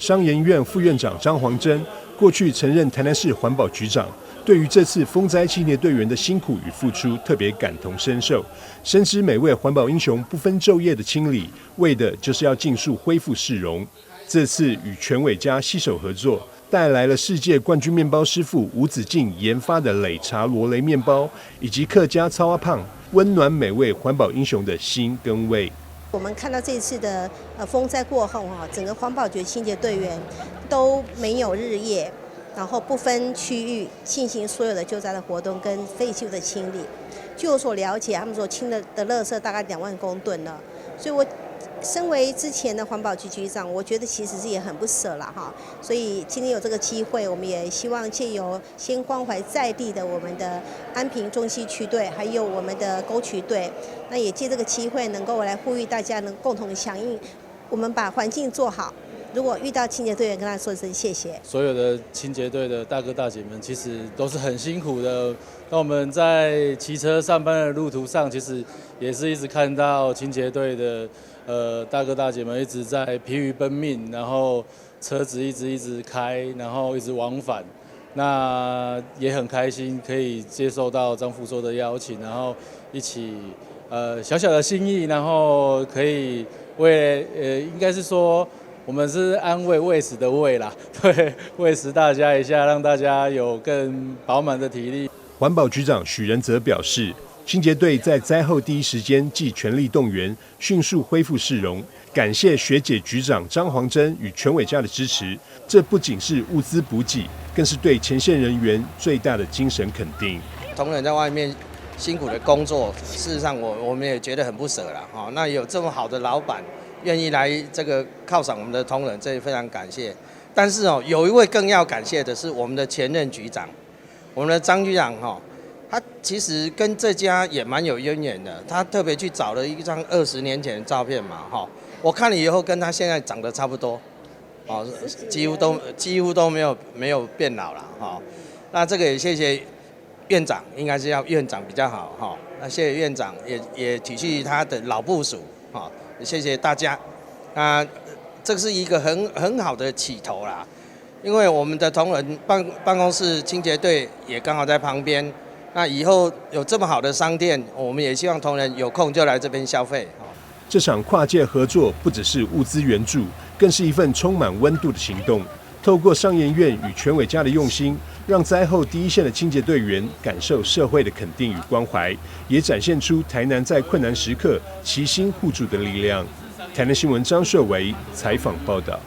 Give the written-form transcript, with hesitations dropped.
商研院副院长张黄珍过去曾任台南市环保局长，对于这次风灾清洁队员的辛苦与付出特别感同身受，深知每位环保英雄不分昼夜的清理，为的就是要尽速恢复市容。这次与全伟家携手合作，带来了世界冠军面包师傅吴子敬研发的擂茶罗雷面包，以及客家糙阿胖，温暖每位环保英雄的心跟胃。我们看到这一次的风灾过后整个环保局清洁队员都没有日夜，然后不分区域进行所有的救灾的活动跟废弃物的清理。据我所了解，他们所清的垃圾大概2万公吨了，所以我身为之前的环保局局长，我觉得其实是也很不舍了哈。所以今天有这个机会，我们也希望借由先关怀在地的我们的安平中西区队，还有我们的沟渠队，那也借这个机会能够来呼吁大家能共同响应，我们把环境做好。如果遇到清洁队员，跟他说一声谢谢。所有的清洁队的大哥大姐们，其实都是很辛苦的。那我们在骑车上班的路途上，其实也是一直看到清洁队的大哥大姐们一直在疲于奔命，然后车子一直开，然后一直往返。那也很开心可以接受到张副座的邀请，然后一起小小的心意，然后可以为应该是说。我们是安慰喂食的喂啦，对，喂食大家一下，让大家有更饱满的体力。环保局长许仁泽表示，清洁队在灾后第一时间即全力动员，迅速恢复市容，感谢学姐局长张黄珍与全伟家的支持。这不仅是物资补给，更是对前线人员最大的精神肯定。同仁在外面辛苦的工作，事实上我们也觉得很不舍啦。那有这么好的老板。愿意来这个犒赏我们的同仁，这也非常感谢。但是有一位更要感谢的是我们的前任局长，我们的张局长他其实跟这家也蛮有渊源的。他特别去找了一张20年前的照片嘛，我看了以后跟他现在长得差不多，几乎都没有变老了那这个也谢谢院长，应该是要院长比较好那谢谢院长也体恤他的老部属谢谢大家，这是一个很好的起头啦，因为我们的同仁办公室清洁队也刚好在旁边，那以后有这么好的商店，我们也希望同仁有空就来这边消费。这场跨界合作不只是物资援助，更是一份充满温度的行动。透过商研院与全伟家的用心，让灾后第一线的清洁队员感受社会的肯定与关怀，也展现出台南在困难时刻齐心互助的力量。台南新闻张硕维采访报道。